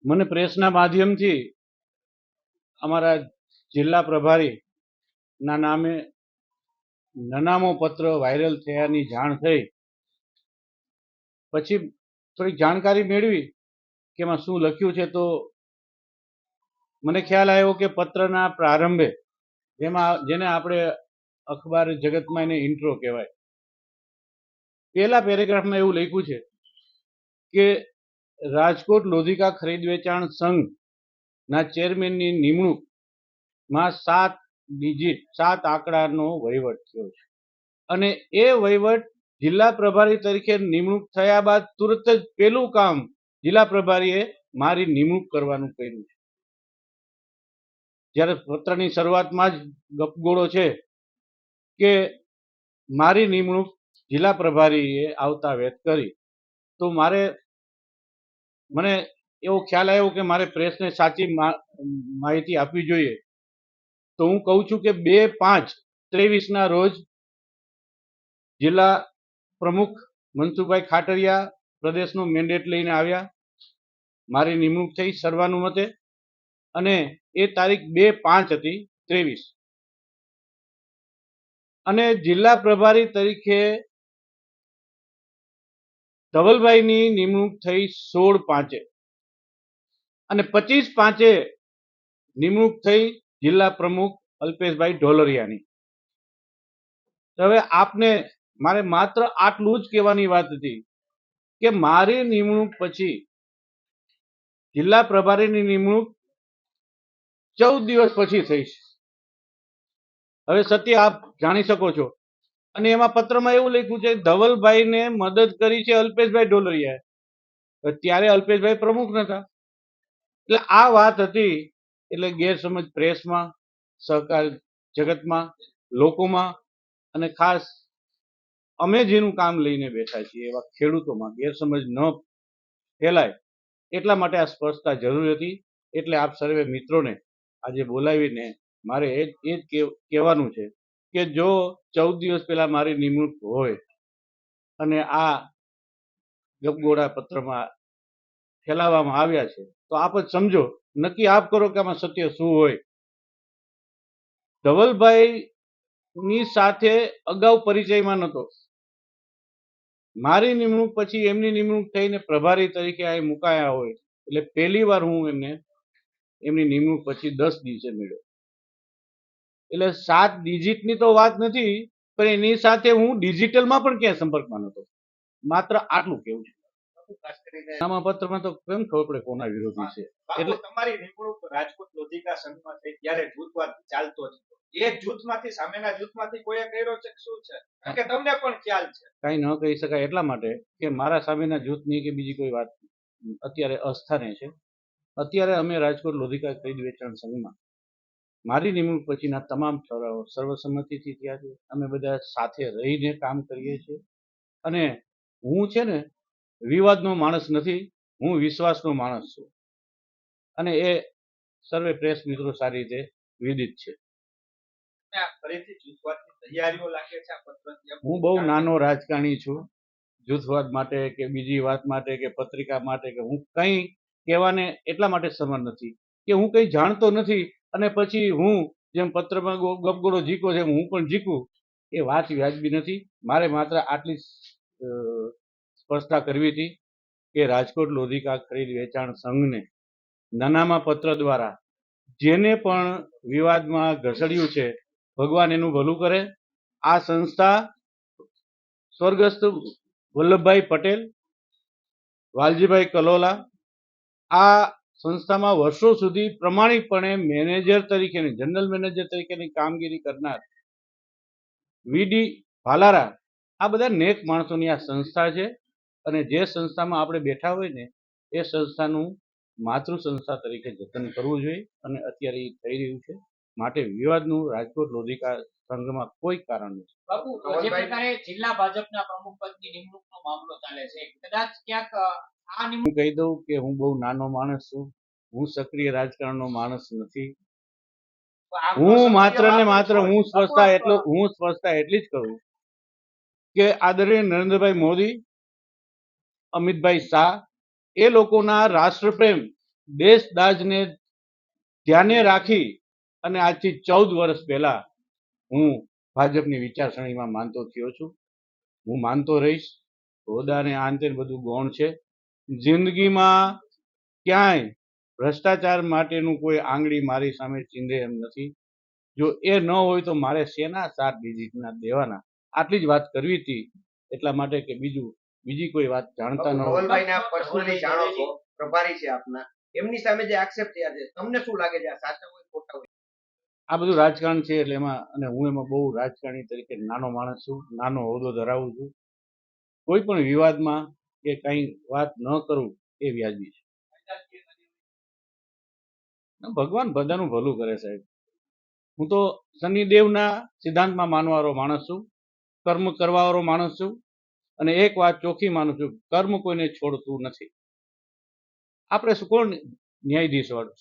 મને પ્રેસના માધ્યમથી અમારા જિલ્લા પ્રભારીના નામે નનામો પત્ર વાયરલ થયાની જાણ થઈ. પછી થોડીક જાણકારી મેળવી કે એમાં શું લખ્યું છે, તો મને ખ્યાલ આવ્યો કે પત્રના પ્રારંભે જેને આપણે અખબાર જગતમાં એને ઇન્ટ્રો કહેવાય, પહેલા પેરેગ્રાફમાં એવું લખ્યું છે કે રાજકોટ લોધિકા ખરીદ વેચાણ સંઘના ચેરમેનની નિમણૂકમાં 7 આંકડાનો વહીવટ થયો છે અને એ વહીવટ જિલ્લા પ્રભારી તરીકે નિમણૂક થયા બાદ તુરત જ પેલું કામ જિલ્લા પ્રભારીએ મારી નિમણૂક કરવાનું કર્યું છે. જ્યારે પત્રની શરૂઆતમાં જ ગપગોળો છે કે મારી નિમણૂક જિલ્લા પ્રભારીએ આવતા વેત કરી, તો મને એવો ખ્યાલ આવ્યો કે મારે પ્રેસને સાચી માહિતી આપવી જોઈએ. તો હું કહું છું કે 2/5/23ના રોજ જિલ્લા પ્રમુખ મનસુખભાઈ ખાટરિયા પ્રદેશનો મેન્ડેટ લઈને આવ્યા, મારી નિમણૂક થઈ સર્વાનુમતે, અને એ તારીખ 2/5/23 અને જિલ્લા પ્રભારી તરીકે ધવલભાઈની નિમણૂક થઈ 16/5 અને 25/5 નિમણૂક થઈ જિલ્લા પ્રમુખ અલ્પેશભાઈ ઢોલરિયાની. હવે આપને મારે માત્ર આટલું જ કહેવાની વાત હતી કે મારી નિમણૂક પછી જિલ્લા પ્રભારીની નિમણૂક 14 દિવસ પછી થઈ છે. હવે સત્ય આપ જાણી શકો છો. અને એમાં પત્રમાં એવું લખ્યું છે ધવલભાઈને મદદ કરી છે અલ્પેશભાઈ ઢોલરિયાએ. ત્યારે અલ્પેશભાઈ પ્રમુખ નતા. એટલે આ વાત હતી. એટલે ગેરસમજ પ્રેસમાં, સહકાર જગતમાં, લોકોમાં અને ખાસ અમે જેનું કામ લઈને બેઠા છીએ એવા ખેડૂતોમાં ગેરસમજ ન ફેલાય એટલા માટે આ સ્પષ્ટતા જરૂરી હતી. એટલે આપ સર્વે મિત્રોને આજે બોલાવીને મારે એ જ કહેવાનું છે કે જો 14 દિવસ પહેલા મારી નિમણૂક હોય અને આ ગપગોળા પત્રમાં ફેલાવવામાં આવ્યા છે, તો આપ જ સમજો, નક્કી આપ કરો કે આમાં સત્ય શું હોય. ધવલભાઈની સાથે અગાઉ પરિચયમાં નહોતો. મારી નિમણૂક પછી એમની નિમણૂક થઈને પ્રભારી તરીકે અહીં મુકાયા હોય એટલે પહેલી વાર હું એમની નિમણૂક પછી 10 દિવસે મળ્યો. એટલે 7 ડિજિટની તો વાત નથી, પણ એની સાથે હું ડિજિટલમાં પણ ક્યાંય સંપર્કમાં નહોતો. માત્ર આટલું કેવું છે. નામાપત્રમાં તો કેમ ખબર પડે કોના વિરોધી છે. એટલે તમારી નિમણૂક રાજકોટ લોધિકા સંઘમાં થઈ ત્યારે જૂથવાદ ચાલતો હતો. એ જૂથમાંથી સામેના જૂથમાંથી કોઈએ કર્યો છે શું છે કે તમને પણ ખ્યાલ છે? કઈ ન કહી શકાય એટલા માટે કે મારા સામેના જૂથની કે બીજી કોઈ વાત અત્યારે અસ્થાને છે. અત્યારે અમે રાજકોટ લોધિકા ખરીદ વેચાણ સંઘમાં મારી નિમણૂક પછીના તમામ ઠરાવો સર્વસંમતિથી થયા છે. અમે બધા સાથે રહીને કામ કરીએ છીએ અને હું છે ને વિવાદનો માણસ નથી, હું વિશ્વાસનો માણસ છું અને એ સર્વે પ્રેસ મિત્રો સારી રીતે વિદિત છે. હું બહુ નાનો રાજકારણી છું. જૂથવાદ માટે કે બીજી વાત માટે કે પત્રિકા માટે કે હું કંઈ કહેવાને એટલા માટે સમર્થ નથી કે હું કંઈ જાણતો નથી અને પછી હું જેમ પત્રમાં ગપગોળો જીકો છે હું પણ જીકું, એ વાત વ્યાજબી નથી. મારે માત્ર આટલી સ્પષ્ટતા કરવી હતી કે રાજકોટ લોધિકા ખરીદ વેચાણ સંઘને નાનામાં પત્ર દ્વારા જેને પણ વિવાદમાં ઘસડ્યું છે, ભગવાન એનું ભલું કરે. આ સંસ્થા સ્વર્ગસ્થ વલ્લભભાઈ પટેલ, વાલજીભાઈ કલોલા, આ સંસ્થામાં વર્ષો સુધી પ્રમાણિકપણે મેનેજર તરીકેની, જનરલ મેનેજર તરીકેની કામગીરી કરનાર વીડી ભાલારા, આ બધા નેક માણસોની આ સંસ્થા છે અને જે સંસ્થામાં આપણે બેઠા હોય ને એ સંસ્થાનું માતૃ સંસ્થા તરીકે જતન કરવું જોઈએ અને અત્યારે એ થઈ રહ્યું છે. માટે વિવાદનું રાજકોટ લોધિકા સંઘમાં કોઈ કારણ નથી. બાપુ, જે પ્રકારે જિલ્લા ભાજપના પ્રમુખ પદની નિમણૂકનો મામલો ચાલે છે, કદાચ ક્યાંક આ નિમણૂક કહી દઉં કે હું બહુ નાનો માણસ છું, હું સક્રિય રાજકારણનો માણસ નથી. હું માત્ર ને માત્ર હું સ્પષ્ટતા એટલી જ કરું કે આદરણીય નરેન્દ્રભાઈ મોદી, અમિતભાઈ શાહ, એ લોકોના રાષ્ટ્રપ્રેમ દેશ દાજને ધ્યાને રાખી અને આજથી 14 વર્ષ પહેલા હું ભાજપની વિચારસરણીમાં માનતો થયો છું. હું માનતો રહીશ. હોદ્દાને આંતર બધું ગૌણ છે. જિંદગીમાં ક્યાંય ભ્રષ્ટાચાર માટેનું કોઈ આંગળી મારી સામે ચીંધે એમ નથી. જો એ ન હોય તો મારે શેના 7 ડિજિટના દેવાના. આટલી જ વાત કરવી હતી. એટલા માટે કે બીજી કોઈ વાત જાણતા ન હોય. ધવલભાઈને આપ પર્સનલી જાણો છો, પ્રભારી છે આપના, એમની સામે જે આક્ષેપ થયા છે, તમને શું લાગે છે આ સાચા હોય ખોટા હોય? આ બધું રાજકારણ છે એટલે એમાં, અને હું એમાં બહુ રાજકારણી તરીકે નાનો માણસ છું, નાનો હોદ્દો ધરાવું છું. કોઈ પણ વિવાદમાં કે કંઈ વાત ન કરું એ વ્યાજબી છે. ભગવાન બધાનું ભલું કરે સાહેબ. હું તો શનિદેવના સિદ્ધાંતમાં માનવાવાળો માણસ છું, કર્મ કરવાવાળો માણસ છું, અને એક વાત ચોખ્ખી માનું છું, કર્મ કોઈને છોડતું નથી. આપણે શું કોણ ન્યાયાધીશ વાળું